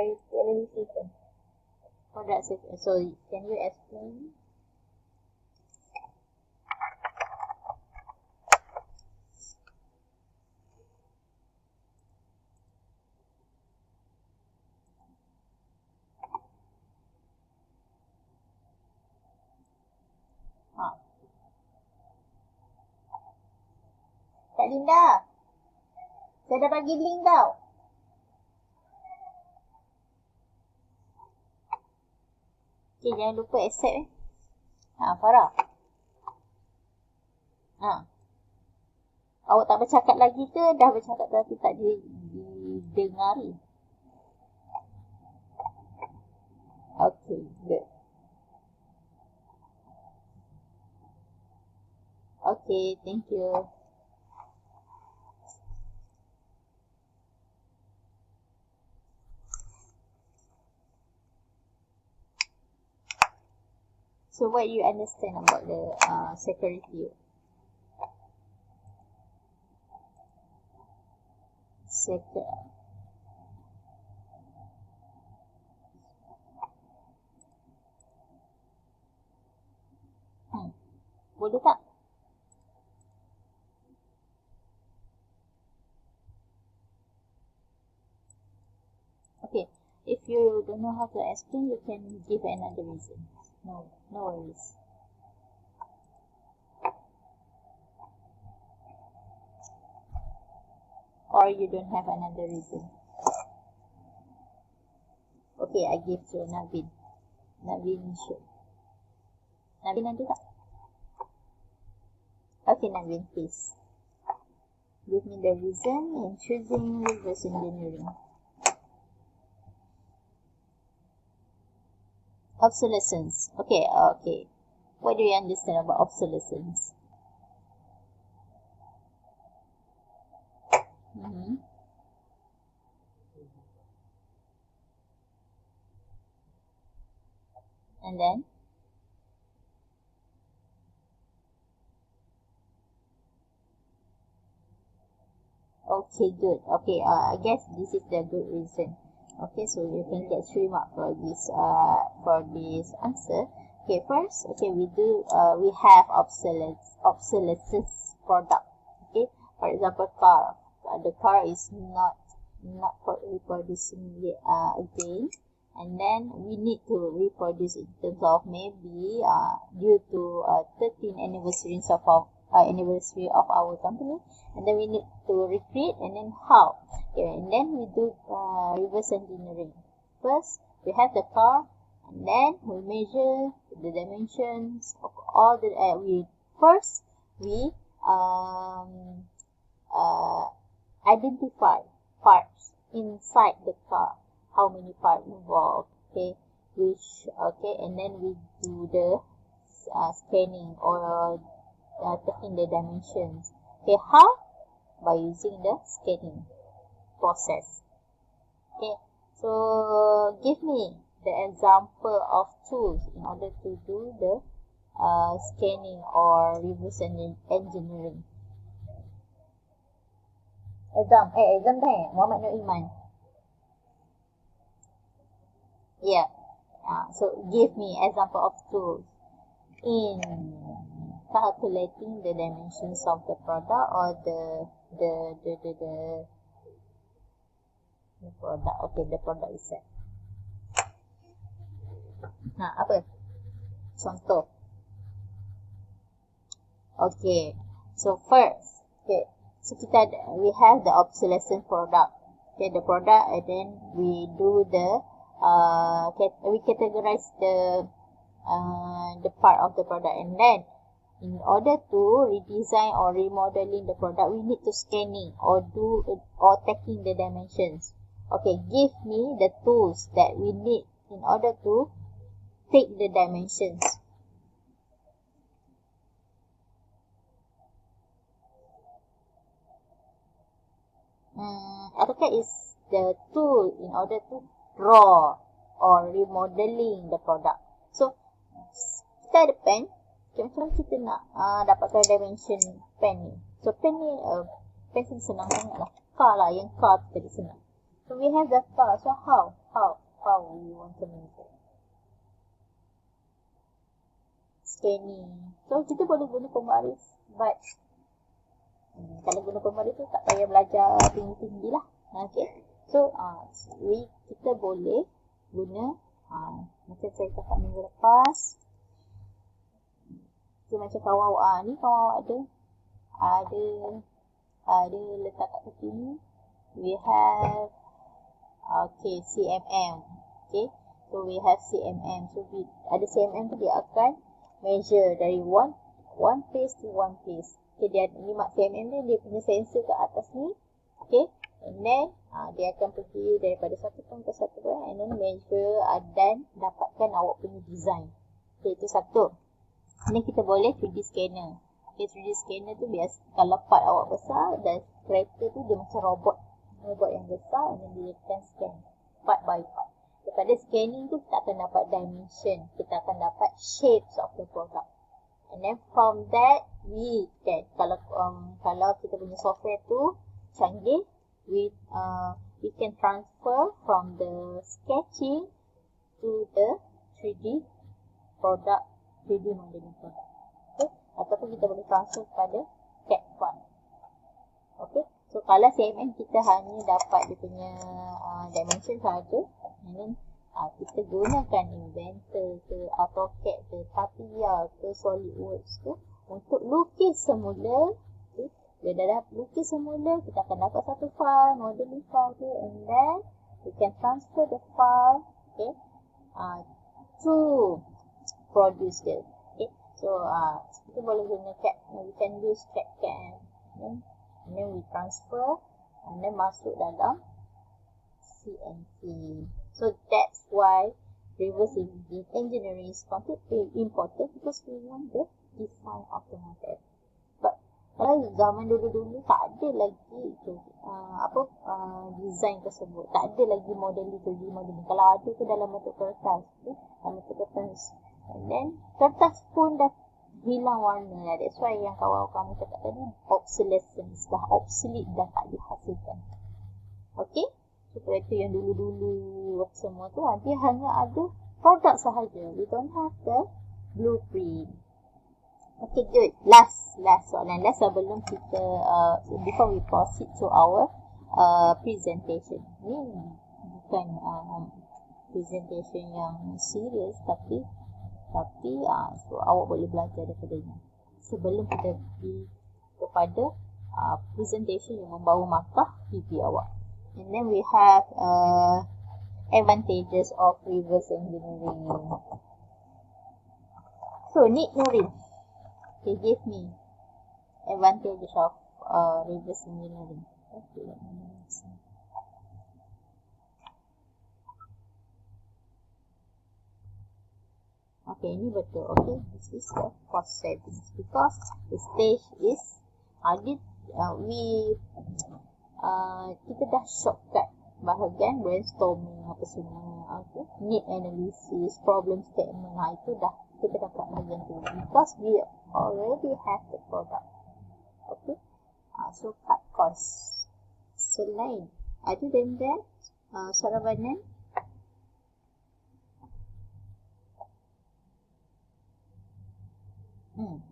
analysis. Product security. So can you explain? Kak Linda, saya dah bagi link tau. Okay, jangan lupa accept Farah. Awak tak bercakap lagi ke? Dah bercakap tapi tak didengari? Okay, good. Okay, thank you. So what you understand about the security? Boleh tak? Okay, if you don't know how to explain, you can give another reason. No worries. Or you don't have another reason. Okay, I give to Navin. Navin should. Navin ada tak? Okay, Navin, please. Give me the reason in choosing reverse engineering. Obsolescence. Okay. What do you understand about obsolescence? And then? Okay, good. Okay, I guess this is the good reason. Okay, so you can get 3 marks for this answer. Okay, first, we have obsolescence product. Okay, for example, car. The car is not reproducing again, and then we need to reproduce in terms of maybe due to 13th anniversary of our company, and then we need to recreate, and then how? Okay, and then we do reverse engineering. First, we have the car, and then we measure the dimensions of all the we identify parts inside the car, how many parts involved, and then we do the scanning or taking the dimensions. Okay, how? By using the scanning process. Okay, so give me the example of tools in order to do the scanning or reverse engineering. Exam Muhammad Nur Iman. Yeah. So give me example of tools in calculating the dimensions of the product or the product. Okay, the product itself. Apa? Contoh. Okay. So first, so we have the obsolescent product. Okay, the product, and then we do the we categorize the part of the product, and then in order to redesign or remodeling the product, we need to scanning or taking the dimensions. Okay, give me the tools that we need in order to take the dimensions. AutoCAD is the tool in order to draw or remodeling the product. So, kita ada pen. Macam kita nak dapatkan dimension pen ni. So, pen ni, pen senang sangat lah. Car lah, yang car tu tadi senang. So we have the car. So how we want to measure? Scanning. So kita boleh guna pembaris, but kalau guna pembaris tu tak payah belajar tinggi-tinggi lah. Okay. So kita boleh guna macam saya cakap minggu lepas. Okay, macam kawan ni kawan ada letak kat tepi ni. We have CMM. Okay. So we have CMM. So ada CMM tu dia akan measure dari one face to one face. Okay, dia ni mak CMM ni dia punya sensor kat atas ni. Okay. And then dia akan pergi daripada satu point ke satu point and then measure dan dapatkan awak punya design. Okay, itu satu. Ini kita boleh 3D scanner. Okay, 3D scanner tu biasa kalau part awak besar dan kereta tu dia macam robot yang besar and then dia akan scan part by part. Daripada scanning tu kita akan dapat dimension, kita akan dapat shapes of the product. And then from that we can kalau kita punya software tu canggih, we can transfer from the sketching to the 3D product, 3D modeling product. Okay? Ataupun kita boleh transfer kepada CAD file. Okay? So kalau CMM kita hanya dapat dia punya dimension saja, and then kita gunakan Inventor ke AutoCAD ke Tapia ke SolidWorks ke untuk lukis semula. Okay? Bila dah lukis semula, kita akan dapat satu file, modeling file tu, and then we can transfer the file, okay, to produce it. Okay? So kita boleh guna CAD, we can use CAD, and then we transfer and then masuk dalam CNC. So that's why reverse engineering is important because we want the design of the model. But kalau zaman dulu-dulu tak ada lagi design tersebut, tak ada lagi modeling 3D modeling. Kalau ada tu dalam bentuk kertas, and then kertas pun dah hilang warna lah. That's why yang kamu cakap tadi obsolescence, dah obsolete, dah tak dihasilkan. Okay, so kereta yang dulu-dulu semua tu dia hanya ada produk sahaja. We don't have the blueprint. Okay, good. Last soalan. Sebelum kita before we proceed to our presentation. Ni bukan presentation yang serius, tapi so awak boleh belajar daripada ini sebelum kita pergi kepada presentation yang membawa markah PP awak. And then we have advantages of reverse engineering. So Nick Nurin, okay, give me advantages of reverse engineering. Okay, let me see. Okay, ini betul. Okay, this is the cost savings because the stage is kita dah shortcut bahagian brainstorming apa semua. Okay, need analysis, problem statement, itu dah kita dapat bahagian tu because we already have the product. Okay, so cut cost. Selain other than that, Saravanan,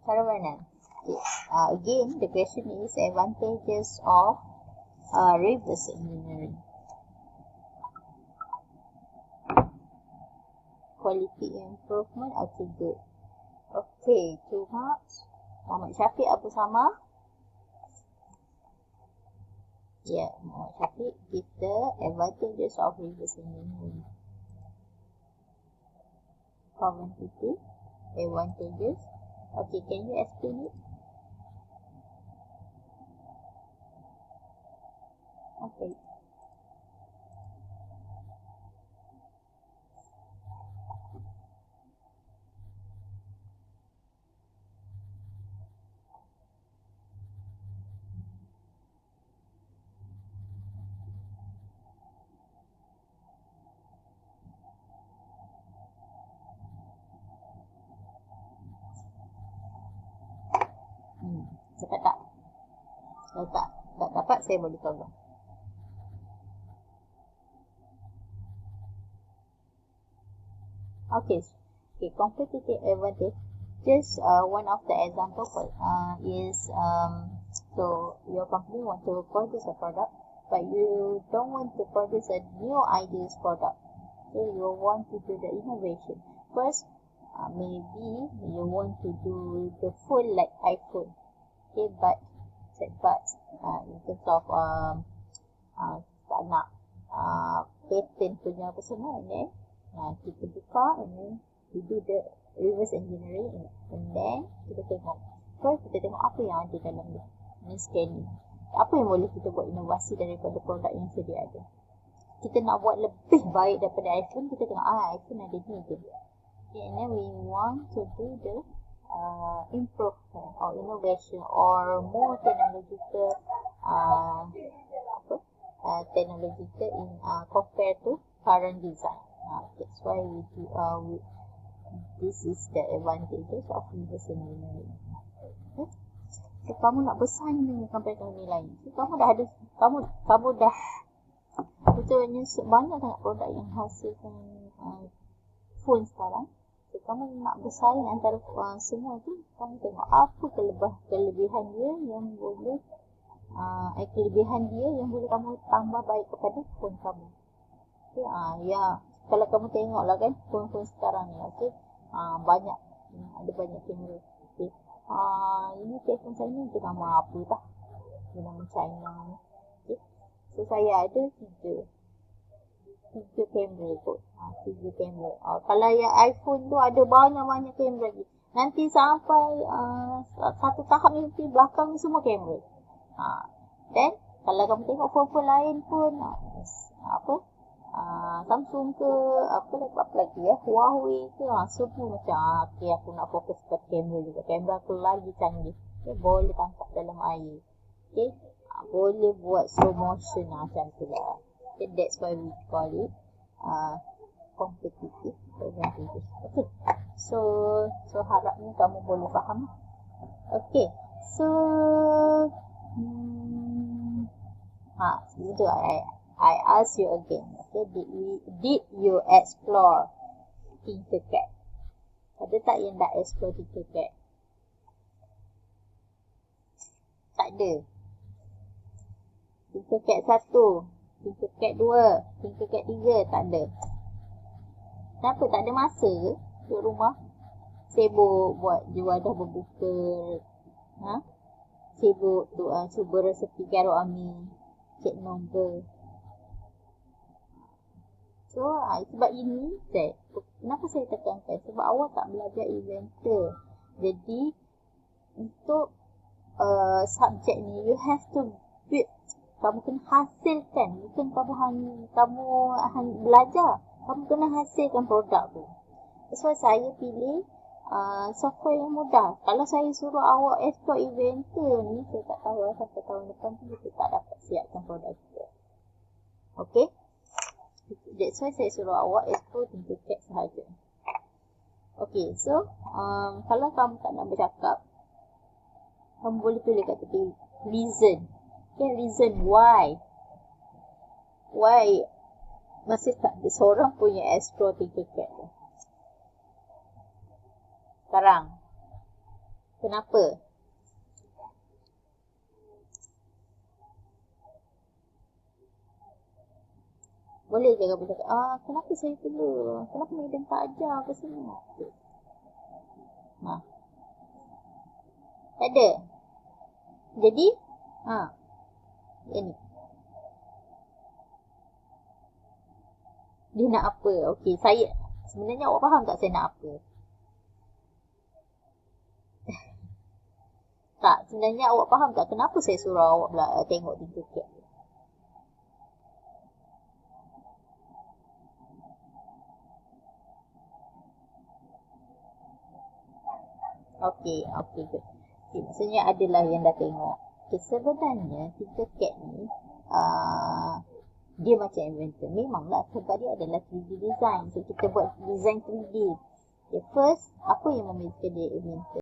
Saravanan. Okay. Again, the question is advantages of reverse engineering. Quality improvement. Okay, good. Okay, 2 marks. Muhammad Syafiq apa sama? Yeah, Muhammad Syafiq give the advantages of reverse engineering. Cognitive advantages. Okay, can you explain it? Okay. Dapat tak? Kalau tak dapat, saya boleh tolong. Okay, competitive advantage. Just one of the example is so your company want to produce a product, but you don't want to produce a new ideas product. So you want to do the innovation. First, maybe you want to do the phone like iPhone. Okay, but in terms of tak nak patent punya apa semua, and then kita buka and then we do the reverse engineering and then kita tengok. First kita tengok apa yang ada dalam dia, and scanning. Apa yang boleh kita buat inovasi daripada produk yang sedia ada. Kita nak buat lebih baik daripada iPhone, kita tengok iPhone ada ni je. Okay, and then we want to do the improvement or innovation or more technological technological in compared to current design. That's why we do this is the advantages of reverse engineering. Okay? So, kamu nak bersaing dengan company lain. So, kamu dah betulnya banyak sangat produk yang hasilkan phone sekarang. So, kamu nak bersaing antara semua tu, kamu tengok apa kelebihan dia yang boleh kamu tambah baik kepada phone kamu. Okay, kalau kamu tengoklah kan phone sekarang ni, okay, ada banyak kamera. Okay, ini telefon saya ni dia nama apa dah? Dia nama China ni. Okay, so saya ada tiga kamera kot. Tiga kamera. Kalau yang iPhone tu ada banyak kamera lagi. Nanti sampai satu tahap ni nanti belakang ni semua kamera. Then kalau kamu tengok phone lain pun Samsung ke apa lagi Huawei ke semua macam okay, aku nak fokus pada kamera juga. Kamera aku lagi canggih. Okay, boleh tangkap dalam air. Okay, boleh buat slow motion macam tu lah. Okay, that's why we call it competitive advantage. Okay, so harapnya kamu boleh faham. Okay, so itu I ask you again. Okay, did you explore Tinkercad? Ada tak yang dah explore Tinkercad? Tak ada. Tinkercad 1, Tinkercad 2, Tinkercad 3 tak ada. Kenapa? Tak ada masa ke duduk rumah? Sibuk buat juadah berbuka. Sibuk tu cuba resepi Karo Ami, cek nombor. So, sebab ini, kenapa saya tekankan? Sebab awak tak belajar eventer. Jadi, untuk subjek ni, you have to build. Kamu kena hasilkan. Bukan kamu hanya belajar. Kamu kena hasilkan produk tu. That's why saya pilih software yang mudah. Kalau saya suruh awak explore eventer ni, saya tak tahu sampai tahun depan tu kita tak dapat siapkan produk kita. Okay? That's why saya suruh awak explore Tinkercad sahaja. Okay, so kalau kamu tak nak bercakap, kamu boleh tulis kat tepi reason. Okay, reason why masih tak ada seorang punya explore Tinkercad tu. Sekarang, kenapa? Boleh je kamu cakap, kenapa saya perlu? Kenapa Madam tak ajar apa semua? Tak ada. Jadi, ini. Dia nak apa? Okey, sebenarnya awak faham tak saya nak apa? Tak, sebenarnya awak faham tak kenapa saya suruh awak tengok Tinkercad? Okey, good. Okay, maksudnya adalah yang dah tengok. Okay, sebenarnya Tinkercad ni dia macam inventor. Memanglah sebab dia adalah 3D design. So kita buat design 3D. Okay, first, apa yang membezakan dia inventor?